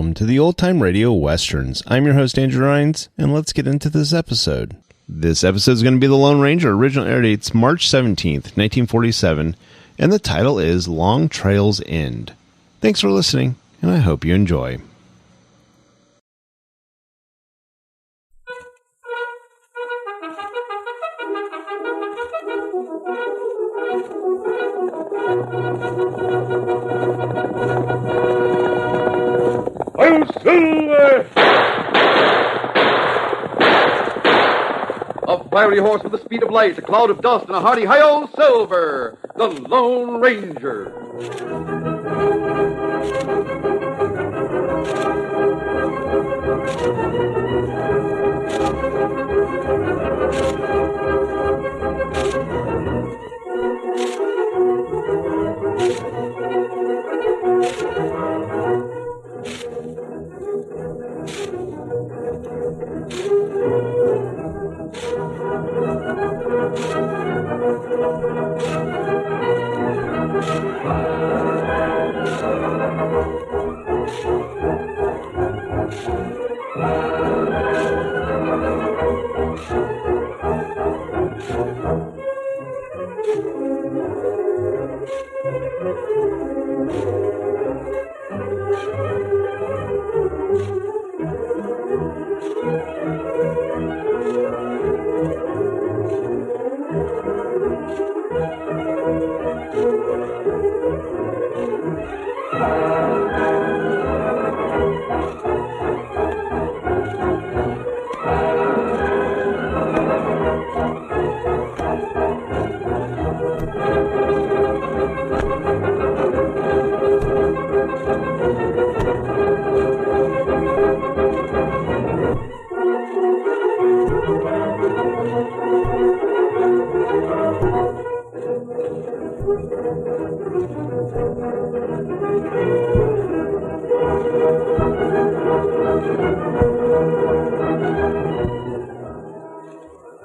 welcome to the Old Time Radio Westerns. I'm your host, Andrew Rines, and let's get into this episode. This episode is going to be The Lone Ranger. Original air date's March 17th, 1947, and the title is Long Trail's End. Thanks for listening, and I hope you enjoy. A fiery horse with the speed of light, a cloud of dust, and a hearty hi-yo Silver, the Lone Ranger.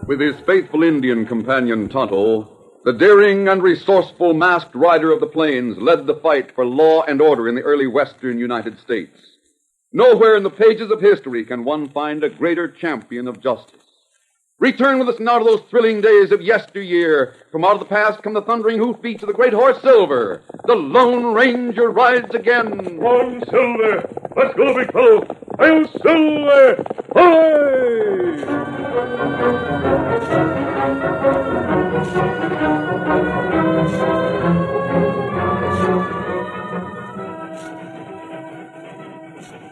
With his faithful Indian companion Tonto, the daring and resourceful masked rider of the plains led the fight for law and order in the early western United States. Nowhere in the pages of history can one find a greater champion of justice. Return with us now to those thrilling days of yesteryear. From out of the past come the thundering hoofbeats of the great horse Silver. The Lone Ranger rides again. Come on, Silver. Let's go, big fellow. Hail, Silver!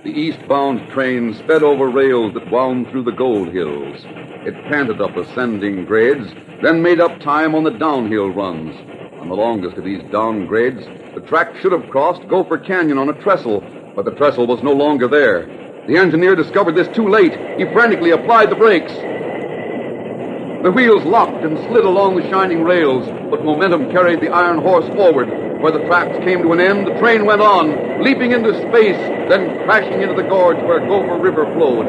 The eastbound train sped over rails that wound through the gold hills. It panted up ascending grades, then made up time on the downhill runs. On the longest of these down grades, the track should have crossed Gopher Canyon on a trestle, but the trestle was no longer there. The engineer discovered this too late. He frantically applied the brakes. The wheels locked and slid along the shining rails, but momentum carried the iron horse forward. Where the tracks came to an end, the train went on, leaping into space, then crashing into the gorge where Gopher River flowed.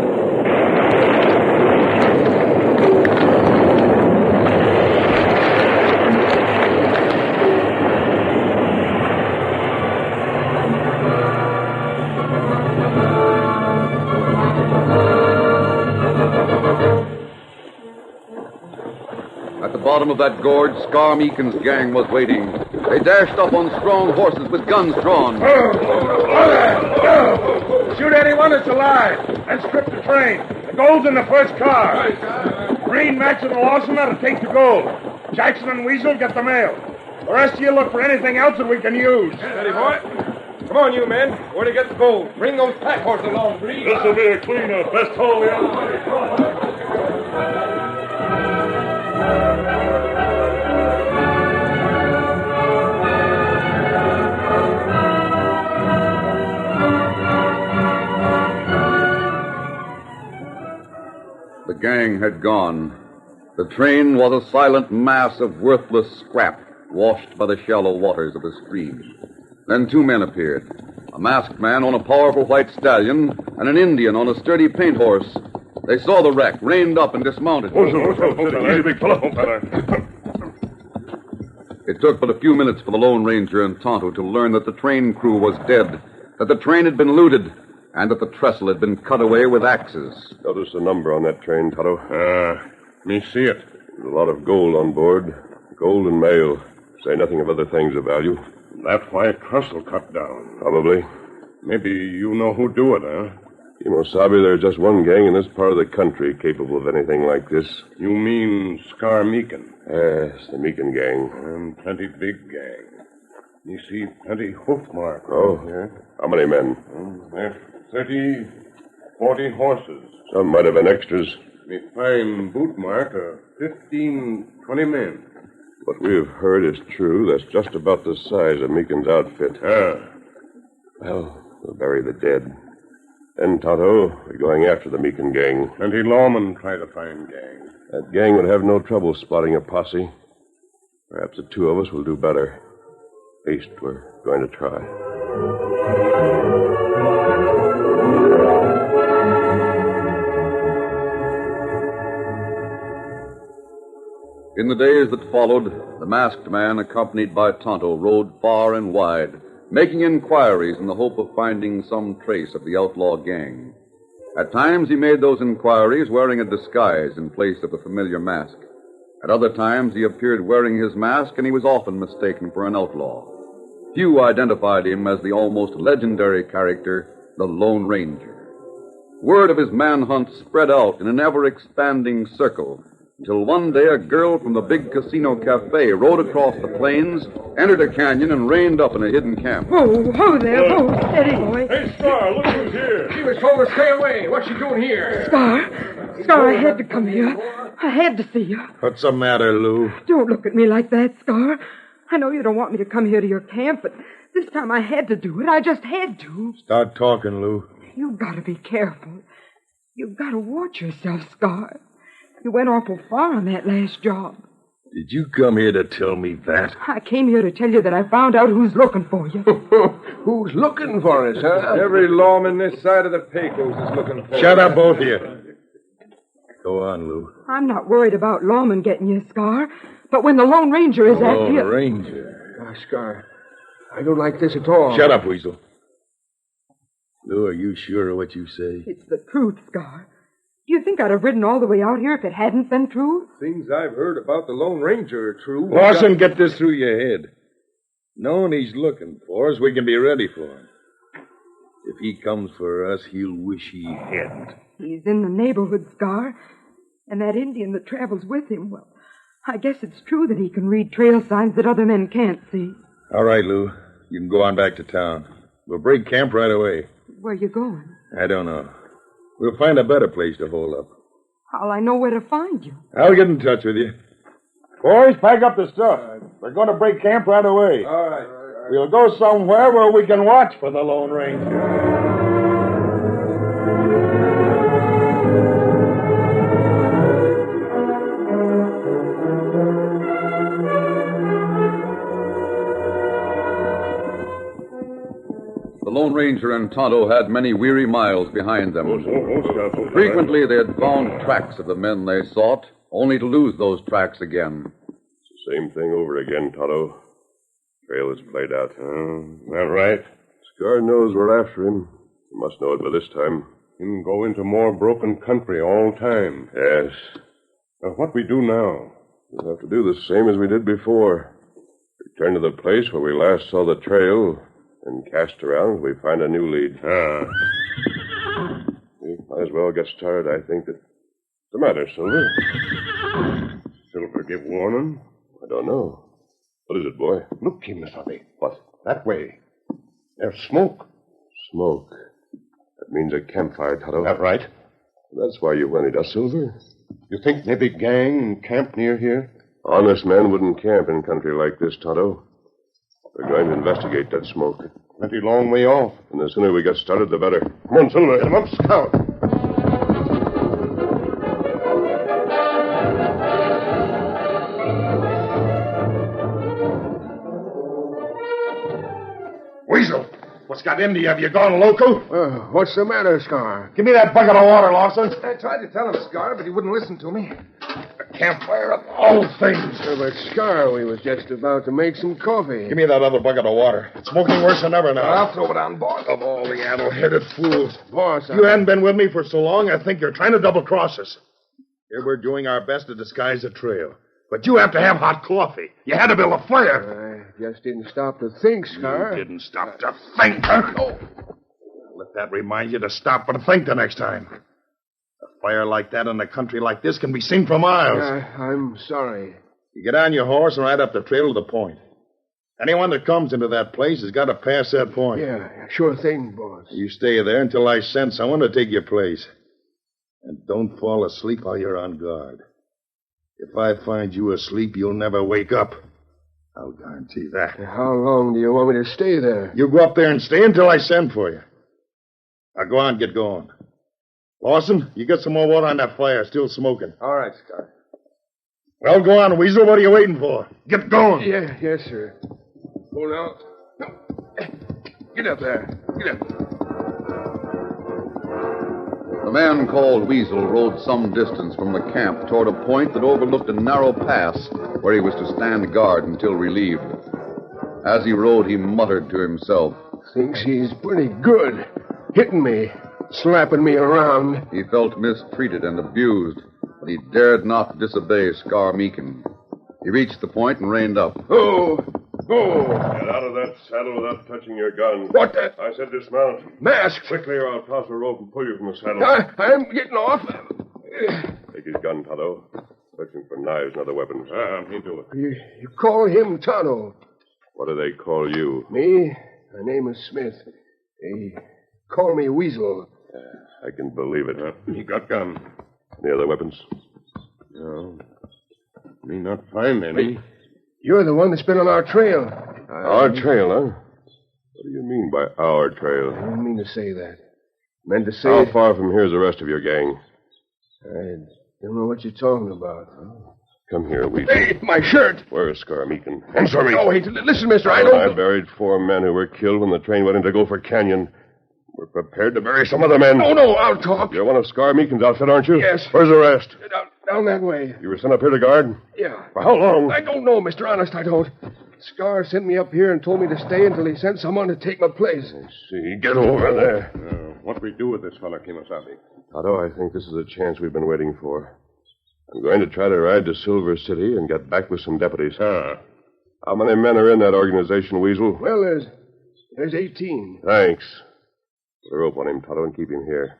At the bottom of that gorge, Scar Meakin's gang was waiting. They dashed up on strong horses with guns drawn. Shoot anyone that's alive and strip the train. The gold's in the first car. Green, Matchett, and Lawson are to take the gold. Jackson and Weasel get the mail. The rest of you look for anything else that we can use. Steady, boy. Come on, you men. Where to get the gold? Bring those pack horses along, please. This'll be a clean-up. Best haul we have. The gang had gone. The train was a silent mass of worthless scrap washed by the shallow waters of the stream. Then two men appeared. A masked man on a powerful white stallion and an Indian on a sturdy paint horse. They saw the wreck, reined up, and dismounted. Easy, big fellow. It took but a few minutes for the Lone Ranger and Tonto to learn that the train crew was dead, that the train had been looted, and that the trestle had been cut away with axes. Notice the number on that train, Tonto. Me see it. There's a lot of gold on board. Gold and mail. Say nothing of other things of value. That's why trestle cut down. Probably. Maybe you know who do it, huh? Kimosabe, there's just one gang in this part of the country capable of anything like this. You mean Scar Meekin? Yes, the Meekin gang. And plenty big gang. You see plenty hoof mark. Oh, yeah. How many men? There's 30, 40 horses. Some might have been extras. Me fine boot mark of 15, 20 men. What we have heard is true. That's just about the size of Meekin's outfit. Well, we'll bury the dead. Then, Tonto, we're going after the Meekin gang. Plenty lawmen try to find gang. That gang would have no trouble spotting a posse. Perhaps the two of us will do better. At least we're going to try. In the days that followed, the masked man, accompanied by Tonto, rode far and wide, making inquiries in the hope of finding some trace of the outlaw gang. At times he made those inquiries wearing a disguise in place of the familiar mask. At other times he appeared wearing his mask, and he was often mistaken for an outlaw. Few identified him as the almost legendary character, the Lone Ranger. Word of his manhunt spread out in an ever-expanding circle, until one day a girl from the big casino cafe rode across the plains, entered a canyon, and reined up in a hidden camp. Ho there, ho, steady, boy. Hey, Scar, look who's here. She was told to stay away. What's she doing here? Scar, I had to come here. I had to see you. What's the matter, Lou? Don't look at me like that, Scar. I know you don't want me to come here to your camp, but this time I had to do it. I just had to. Start talking, Lou. You've got to be careful. You've got to watch yourself, Scar. You went awful far on that last job. Did you come here to tell me that? I came here to tell you that I found out who's looking for you. Who's looking for us, huh? Every lawman this side of the Pecos is looking for Shut us. up, both of you. Go on, Lou. I'm not worried about lawmen getting you, Scar. But when the Lone Ranger is after you... Ranger. Gosh, Scar, I don't like this at all. Shut up, Weasel. Lou, are you sure of what you say? It's the truth, Scar. Do you think I'd have ridden all the way out here if it hadn't been true? Things I've heard about the Lone Ranger are true. Lawson, get this through your head. Knowing he's looking for us, we can be ready for him. If he comes for us, he'll wish he hadn't. He's in the neighborhood, Scar. And that Indian that travels with him, well, I guess it's true that he can read trail signs that other men can't see. All right, Lou. You can go on back to town. We'll break camp right away. Where you going? I don't know. We'll find a better place to hole up. How'll I know where to find you? I'll get in touch with you. Boys, pack up the stuff. We're going to break camp right away. All right. We'll go somewhere where we can watch for the Lone Ranger. The Lone Ranger and Tonto had many weary miles behind them. Frequently they had found tracks of the men they sought, only to lose those tracks again. It's the same thing over again, Tonto. Trail is played out. That right? Scar knows we're after him. He must know it by this time. Him go into more broken country all time. Yes. Now, what we do now? We'll have to do the same as we did before. Return to the place where we last saw the trail and cast around until we find a new lead. We might as well get started, I think. What's the matter, Silver? Silver give warning? I don't know. What is it, boy? Look, Kimosabe. What? That way. There's smoke. Smoke. That means a campfire, Tonto. That right? That's why you wanted us, Silver. You think they big gang camp near here? Honest men wouldn't camp in country like this, Tonto. We're going to investigate that smoke. Plenty long way off. And the sooner we get started, the better. Come on, Silver. Come up, scout. Weasel, what's got into you? Have you gone loco? What's the matter, Scar? Give me that bucket of water, Lawson. I tried to tell him, Scar, but he wouldn't listen to me. campfire of all things. But, Scar, we was just about to make some coffee. Give me that other bucket of water. It's smoking worse than ever now. I'll throw it on, boss. Of all the addle-headed fools. Boss, You hadn't been with me for so long, I think you're trying to double-cross us. Here we're doing our best to disguise the trail. But you have to have hot coffee. You had to build a fire. I just didn't stop to think, Scar. You didn't stop to think, huh? Oh. Let that remind you to stop and think the next time. A fire like that in a country like this can be seen for miles. I'm sorry. You get on your horse and ride up the trail to the point. Anyone that comes into that place has got to pass that point. Yeah, sure thing, boss. You stay there until I send someone to take your place. And don't fall asleep while you're on guard. If I find you asleep, you'll never wake up. I'll guarantee that. How long do you want me to stay there? You go up there and stay until I send for you. Now go on, get going. Lawson, you get some more water on that fire, still smoking. All right, Scar. Well, go on, Weasel. What are you waiting for? Get going. Yes, sir. Oh, now. Get up there. Get up. The man called Weasel rode some distance from the camp toward a point that overlooked a narrow pass where he was to stand guard until relieved. As he rode, he muttered to himself. Thinks he's pretty good. Hitting me. Slapping me around. He felt mistreated and abused, but he dared not disobey Scar Meekin. He reached the point and reined up. Oh! Get out of that saddle without touching your gun. What the? I said dismount. Mask! Quickly, or I'll toss a rope and pull you from the saddle. I'm getting off. Take his gun, Tonto. Searching for knives and other weapons. Me do it. You call him Tonto. What do they call you? Me? My name is Smith. They call me Weasel. I can believe it. He got gun. Any other weapons? No. Me not find any. You're the one that's been on our trail. Our trail, huh? What do you mean by our trail? I didn't mean to say that. Meant to say... How far from here is the rest of your gang? I don't know what you're talking about. Come here, Weasel. Hey, my shirt! Where's Scar Meekin? I'm sorry. Oh, hey, listen, mister, I don't... I buried 4 men who were killed when the train went into Gopher Canyon. We're prepared to bury some other men. No, I'll talk. You're one of Scar Meekin's outfit, aren't you? Yes. Where's the rest? Down that way. You were sent up here to guard? Yeah. For how long? I don't know, mister. Honest, I don't. Scar sent me up here and told me to stay until he sent someone to take my place. I see. Get over there. What we do with this fellow, Kimasabi? Tonto, I think this is a chance we've been waiting for. I'm going to try to ride to Silver City and get back with some deputies. How many men are in that organization, Weasel? Well, there's 18. Thanks. Put a rope on him, Tonto, and keep him here.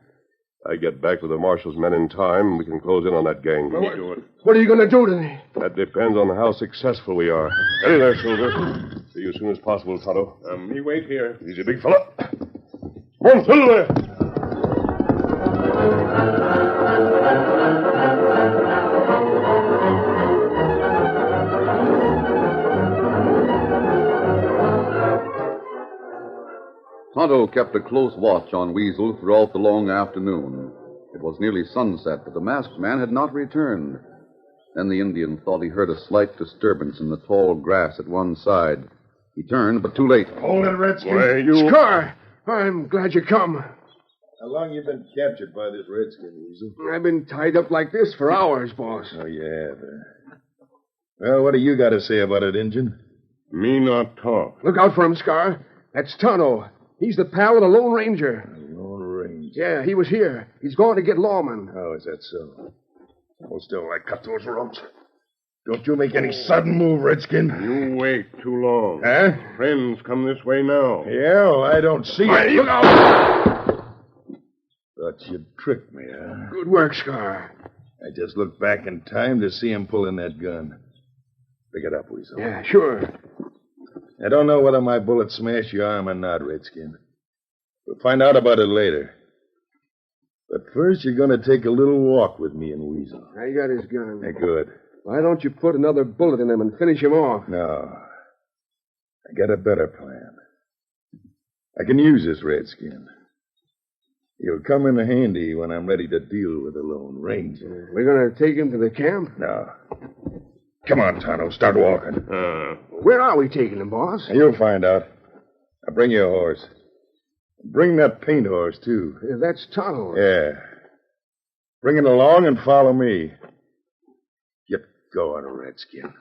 I get back with the marshal's men in time, and we can close in on that gang. What are you going to do to me? That depends on how successful we are. Steady there, Silver. See you as soon as possible, Tonto. Me wait here. Easy, big fella. Come on, Silver. Tonto kept a close watch on Weasel throughout the long afternoon. It was nearly sunset, but the masked man had not returned. Then the Indian thought he heard a slight disturbance in the tall grass at one side. He turned, but too late. Hold it, Redskin. Why, you... Scar! I'm glad you come. How long you been captured by this redskin, Weasel? I've been tied up like this for hours, boss. Oh, you have, Well, what do you got to say about it, Injun? Me not talk. Look out for him, Scar. That's Tonto. He's the pal of the Lone Ranger. The Lone Ranger? Yeah, he was here. He's going to get lawmen. How is that so? Hold still, I cut those ropes. Don't you make any sudden move, Redskin. You wait too long. Huh? Friends come this way now. Yeah, well, I don't see it. Look out! Thought you'd trick me, huh? Good work, Scar. I just looked back in time to see him pulling that gun. Pick it up, Weasel. Yeah, sure. I don't know whether my bullet smashed your arm or not, Redskin. We'll find out about it later. But first, you're going to take a little walk with me and Weasel. I got his gun. Hey, good. Why don't you put another bullet in him and finish him off? No. I got a better plan. I can use this Redskin. He'll come in handy when I'm ready to deal with the Lone Ranger. We're going to take him to the camp? No. Come on, Tonto. Start walking. Where are we taking him, boss? You'll find out. Now bring your horse. Bring that paint horse, too. That's Tonto. Yeah. Bring it along and follow me. If Go on, Redskin.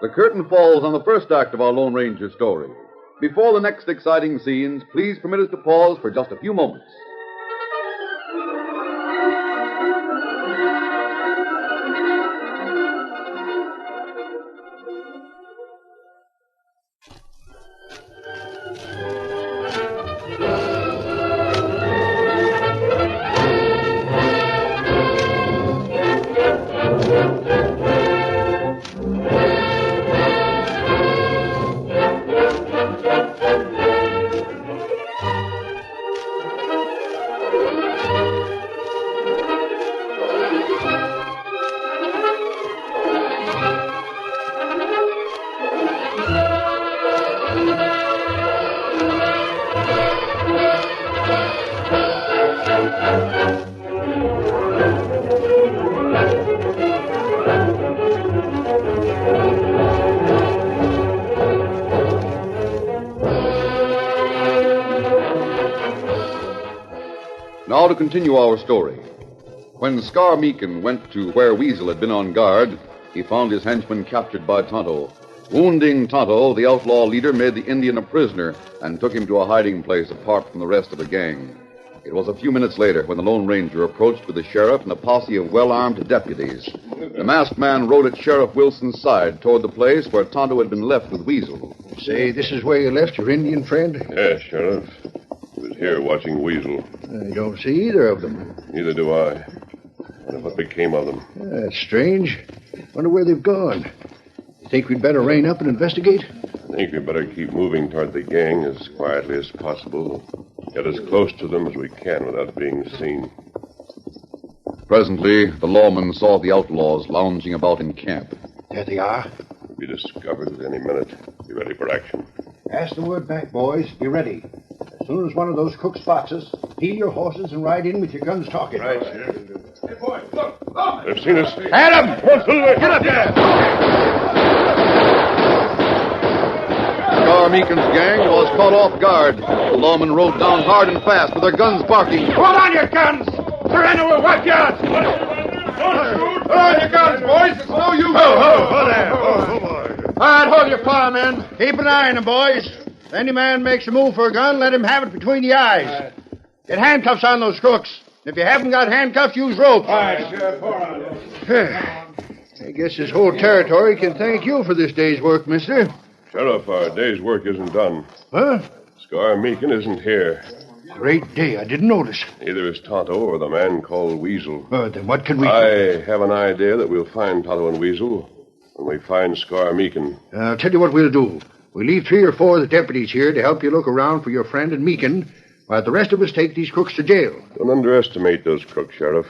The curtain falls on the first act of our Lone Ranger story. Before the next exciting scenes, please permit us to pause for just a few moments. Now to continue our story. When Scar Meekin went to where Weasel had been on guard, he found his henchman captured by Tonto. Wounding Tonto, the outlaw leader made the Indian a prisoner and took him to a hiding place apart from the rest of the gang. It was a few minutes later when the Lone Ranger approached with the sheriff and a posse of well-armed deputies. The masked man rode at Sheriff Wilson's side toward the place where Tonto had been left with Weasel. Say, this is where you left your Indian friend? Yes, Sheriff. He was here watching Weasel. I don't see either of them. Neither do I. Wonder what became of them. That's strange. Wonder where they've gone. You think we'd better rein up and investigate? I think we better keep moving toward the gang as quietly as possible. Get as close to them as we can without being seen. Presently, the lawman saw the outlaws lounging about in camp. There they are. We'll be discovered at any minute. Be ready for action. Pass the word back, boys. Be ready. As soon as one of those crooks spots us, heel your horses and ride in with your guns talking. Right, Sheriff. Hey, boy, look! They've seen us. Adam! Get up there! Scar Meekin's gang was caught off guard. The lawmen rode down hard and fast with their guns barking. Hold on your guns! Surrender or wipe you out! Hold on your guns, boys! It's no use! Ho there! All right, hold your fire, men. Keep an eye on them, boys. If any man makes a move for a gun, let him have it between the eyes. Get handcuffs on those crooks. If you haven't got handcuffs, use rope. All right, Sheriff, hold on. I guess this whole territory can thank you for this day's work, mister. Sheriff, our day's work isn't done. Huh? Scar Meekin isn't here. Great day. I didn't notice. Neither is Tonto or the man called Weasel. Then what can we do? I have an idea that we'll find Tonto and Weasel when we find Scar Meekin. I'll tell you what we'll do. We'll leave 3 or 4 of the deputies here to help you look around for your friend and Meekin, while the rest of us take these crooks to jail. Don't underestimate those crooks, Sheriff.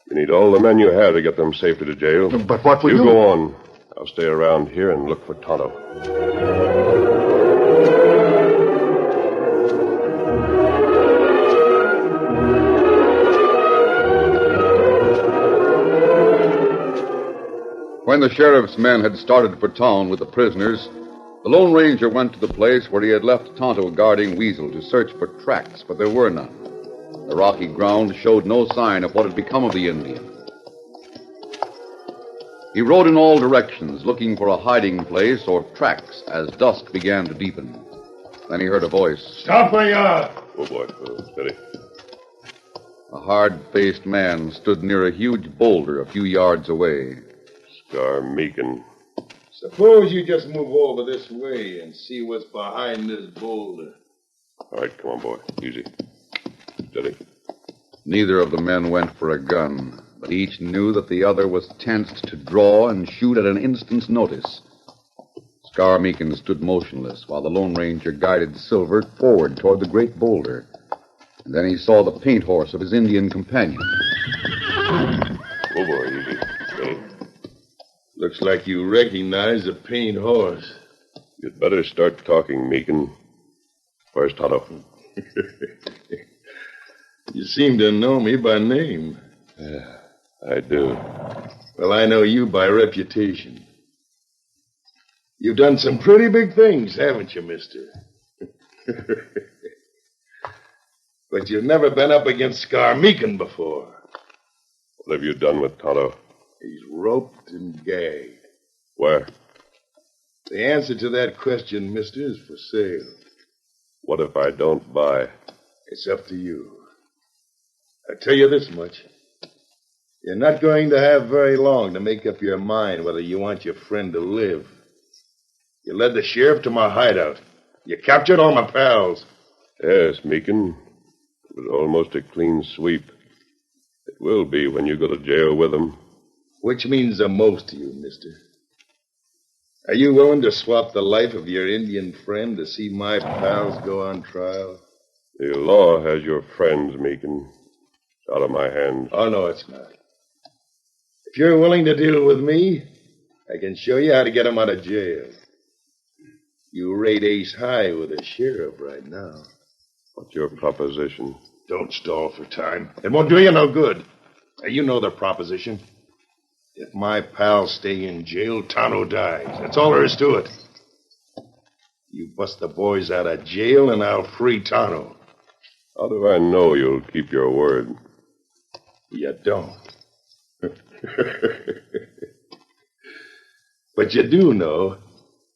You need all the men you have to get them safely to jail. But what will you... You go on. I'll stay around here and look for Tonto. When the sheriff's men had started for town with the prisoners, the Lone Ranger went to the place where he had left Tonto guarding Weasel to search for tracks, but there were none. The rocky ground showed no sign of what had become of the Indian. He rode in all directions, looking for a hiding place or tracks as dusk began to deepen. Then he heard a voice. Stop where you are. Oh, boy. Steady. A hard-faced man stood near a huge boulder a few yards away. Scar Meekin. Suppose you just move over this way and see what's behind this boulder. All right, come on, boy. Easy. Steady. Neither of the men went for a gun, but each knew that the other was tensed to draw and shoot at an instant's notice. Scar Meekin stood motionless while the Lone Ranger guided Silver forward toward the great boulder. And then he saw the paint horse of his Indian companion. Oh, boy. Easy. Steady. Looks like you recognize the paint horse. You'd better start talking, Meekin. Where's Tonto? You seem to know me by name. Yeah, I do. Well, I know you by reputation. You've done some pretty big things, haven't you, mister? But you've never been up against Scar Meekin before. What have you done with Tonto? He's roped and gagged. Where? The answer to that question, mister, is for sale. What if I don't buy? It's up to you. I tell you this much. You're not going to have very long to make up your mind whether you want your friend to live. You led the sheriff to my hideout. You captured all my pals. Yes, Meekin. It was almost a clean sweep. It will be when you go to jail with them. Which means the most to you, mister. Are you willing to swap the life of your Indian friend to see my pals go on trial? The law has your friends, Meekin. It's out of my hands. Oh, no, it's not. If you're willing to deal with me, I can show you how to get them out of jail. You rate ace high with the sheriff right now. What's your proposition? Don't stall for time. It won't do you no good. Now, you know the proposition. If my pals stay in jail, Tonto dies. That's all there is to it. You bust the boys out of jail, and I'll free Tonto. How do I know you'll keep your word? You don't. But you do know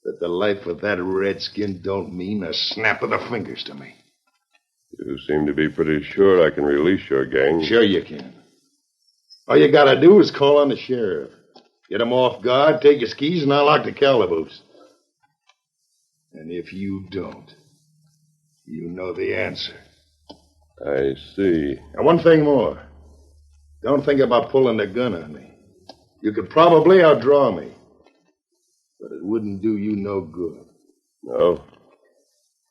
that the life of that redskin don't mean a snap of the fingers to me. You seem to be pretty sure I can release your gang. Sure you can. All you gotta do is call on the sheriff. Get him off guard, take his keys, and I'll lock the calaboose. And if you don't, you know the answer. I see. And one thing more. Don't think about pulling the gun on me. You could probably outdraw me. But it wouldn't do you no good. No?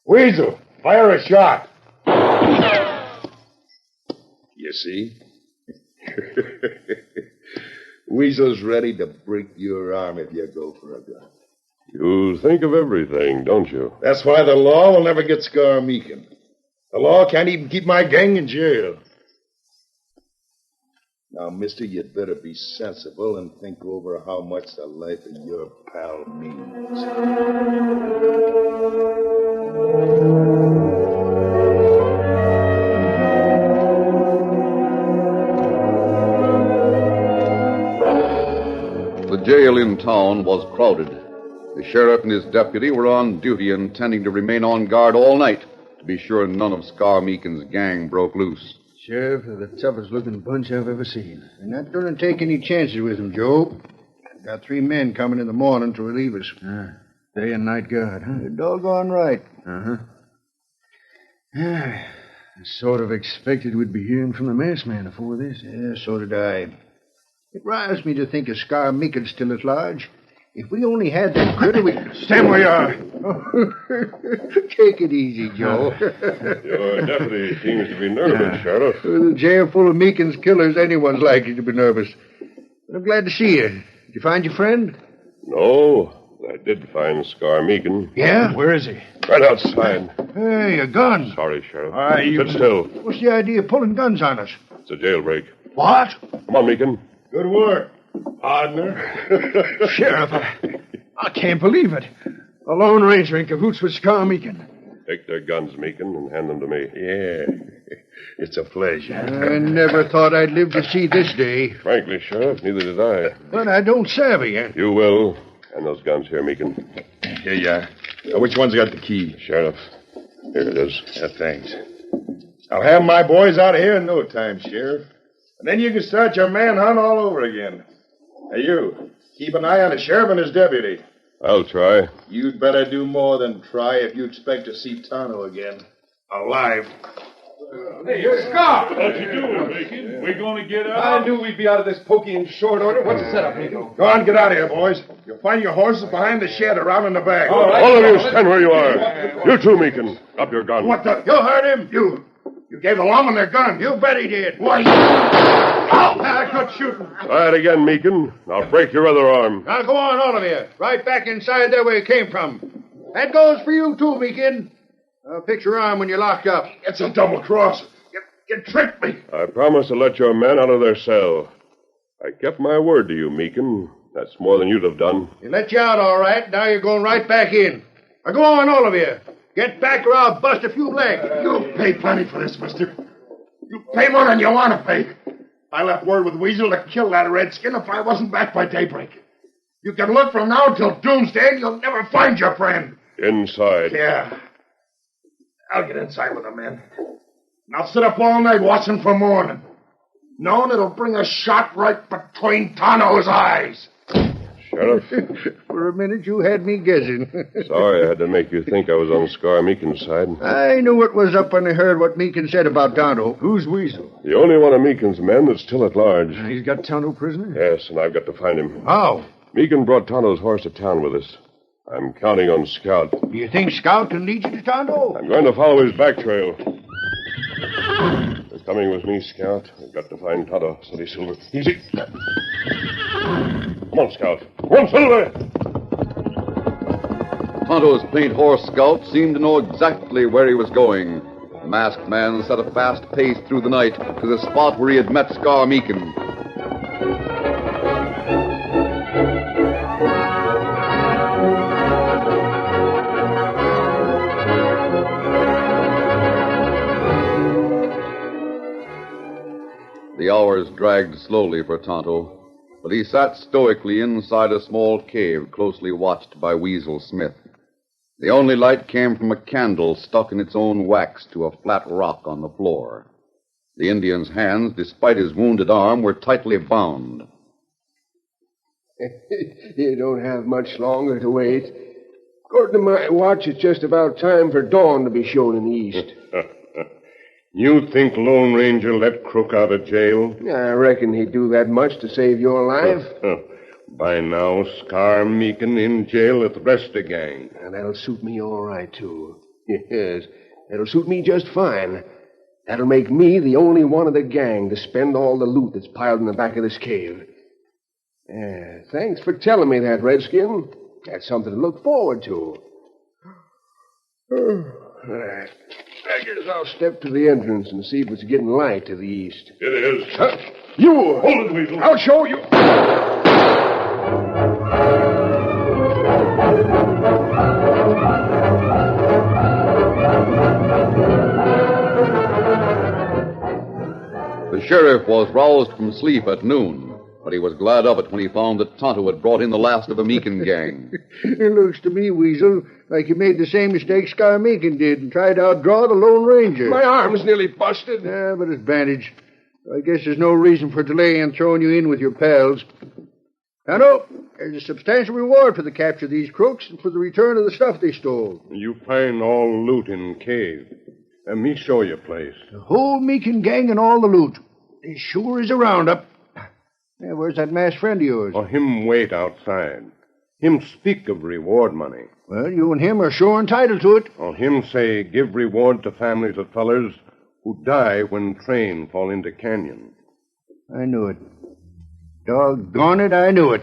Weasel, fire a shot. You see? Weasel's ready to break your arm if you go for a gun. You think of everything, don't you? That's why the law will never get Scar Meekin. The law can't even keep my gang in jail. Now, mister, you'd better be sensible and think over how much the life of your pal means. The jail in town was crowded. The sheriff and his deputy were on duty, intending to remain on guard all night to be sure none of Scar Meekin's gang broke loose. Sheriff, they're the toughest-looking bunch I've ever seen. They're not going to take any chances with him, Joe. Got 3 men coming in the morning to relieve us. Day and night guard, huh? You're doggone right. Uh-huh. I sort of expected we'd be hearing from the masked man before this. Yeah, so did I. It riles me to think of Scar Meekin still at large. If we only had that critter, we... Stand where you are. Take it easy, Joe. Your deputy seems to be nervous, Sheriff. With a jail full of Meekin's killers, anyone's likely to be nervous. But I'm glad to see you. Did you find your friend? No, I did find Scar Meekin. Yeah? Where is he? Right outside. Hey, a gun. Sorry, Sheriff. you... Sit still. What's the idea of pulling guns on us? It's a jailbreak. What? Come on, Meekin. Good work, partner. Sheriff, I can't believe it. A Lone Ranger in cahoots with Scar Meekin. Take their guns, Meekin, and hand them to me. Yeah, it's a pleasure. I never thought I'd live to see this day. Frankly, Sheriff, neither did I. But I don't savvy, eh? You will. And those guns here, Meekin. Here you are. Now, which one's got the key? Sheriff, here it is. Thanks. I'll have my boys out of here in no time, Sheriff. And then you can start your manhunt all over again. Now, you, keep an eye on the sheriff and his deputy. I'll try. You'd better do more than try if you expect to see Tonto again. Alive. Hey, you're Scar! What you doing, Meekin? We gonna get out? I knew we'd be out of this pokey in short order. What's the setup, Nico? Go on, get out of here, boys. You'll find your horses behind the shed around in the back. All right. All of you stand where you are. You too, Meekin. Drop your gun. What the? You heard him? You gave the lawman their gun. You bet he did. Why? Ow! Good shooting. Try it again, Meekin. I'll break your other arm. Now go on, all of you. Right back inside there where you came from. That goes for you, too, Meekin. I'll fix your arm when you're locked up. It's a double cross. You tricked me. I promised to let your men out of their cell. I kept my word to you, Meekin. That's more than you'd have done. He let you out all right. Now you're going right back in. Now go on, all of you. Get back or I'll bust a few legs. You'll pay plenty for this, mister. You pay more than you want to pay. I left word with Weasel to kill that redskin if I wasn't back by daybreak. You can look from now till doomsday and you'll never find your friend. Inside. Yeah. I'll get inside with the men. And I'll sit up all night watching for morning. Knowing it'll bring a shot right between Tonto's eyes. Sheriff, For a minute, you had me guessing. sorry I had to make you think I was on Scar Meekin's side. I knew what was up when I heard what Meekin said about Tonto. Who's Weasel? The only one of Meekin's men that's still at large. He's got Tonto prisoner? Yes, and I've got to find him. How? Meekin brought Tonto's horse to town with us. I'm counting on Scout. Do you think Scout can lead you to Tonto? I'm going to follow his back trail. You're coming with me, Scout. I've got to find Tonto. Steady, Silver. Easy. Come on, Scout. Come on, Silver! Tonto's paint horse Scout seemed to know exactly where he was going. The masked man set a fast pace through the night to the spot where he had met Scar Meekin. The hours dragged slowly for Tonto, but he sat stoically inside a small cave closely watched by Weasel Smith. The only light came from a candle stuck in its own wax to a flat rock on the floor. The Indian's hands, despite his wounded arm, were tightly bound. You don't have much longer to wait. According to my watch, it's just about time for dawn to be shown in the east. You think Lone Ranger let Crook out of jail? I reckon he'd do that much to save your life. By now, Scar Meekin in jail at the rest of the gang. And that'll suit me all right, too. Yes, that'll suit me just fine. That'll make me the only one of the gang to spend all the loot that's piled in the back of this cave. Thanks for telling me that, Redskin. That's something to look forward to. All right. I guess I'll step to the entrance and see if it's getting light to the east. It is. You! Hold it, Weasel. I'll show you. The sheriff was roused from sleep at noon, but he was glad of it when he found that Tonto had brought in the last of the Meekin gang. It looks to me, Weasel, like you made the same mistake Scar Meekin did and tried to outdraw the Lone Ranger. My arm's nearly busted. Yeah, but it's bandaged. I guess there's no reason for delaying in throwing you in with your pals. Tonto, there's a substantial reward for the capture of these crooks and for the return of the stuff they stole. You find all loot in cave. Me show you place. The whole Meekin gang and all the loot. There sure is a roundup. Yeah, where's that masked friend of yours? Or him wait outside. Him speak of reward money. Well, you and him are sure entitled to it. Or him say give reward to families of fellers who die when train fall into canyon. I knew it. Doggone it, I knew it.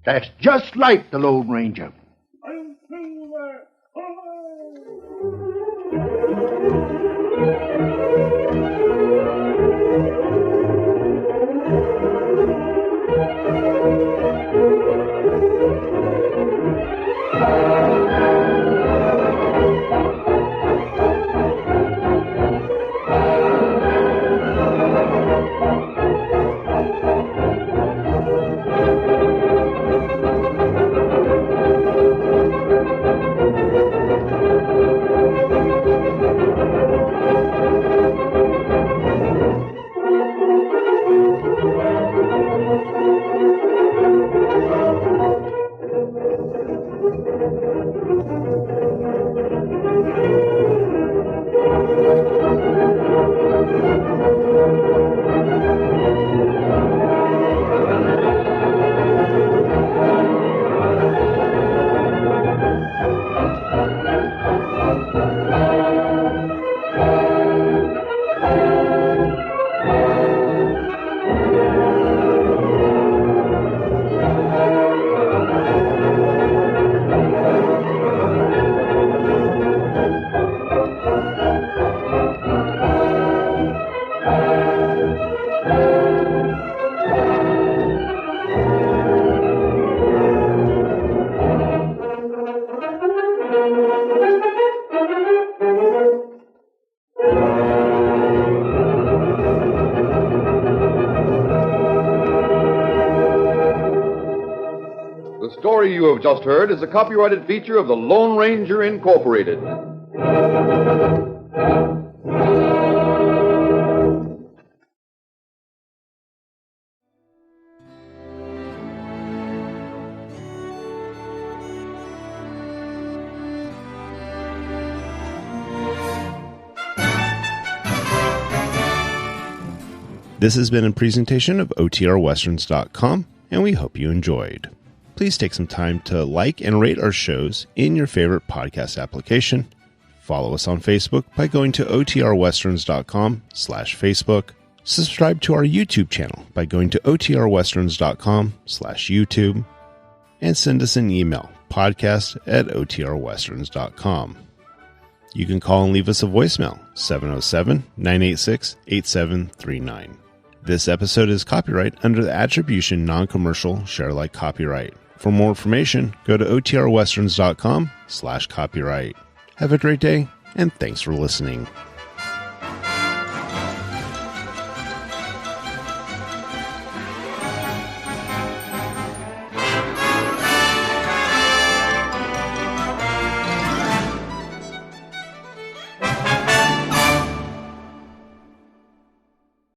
That's just like the Lone Ranger. have just heard is a copyrighted feature of the Lone Ranger Incorporated. This has been a presentation of OTRWesterns.com, and we hope you enjoyed. Please take some time to like and rate our shows in your favorite podcast application. Follow us on Facebook by going to OTRWesterns.com/Facebook. Subscribe to our YouTube channel by going to OTRWesterns.com/YouTube. And send us an email, podcast@OTRWesterns.com. You can call and leave us a voicemail, 707-986-8739. This episode is copyright under the Attribution Non-Commercial Share Alike copyright. For more information, go to OTRWesterns.com/copyright. Have a great day, and thanks for listening.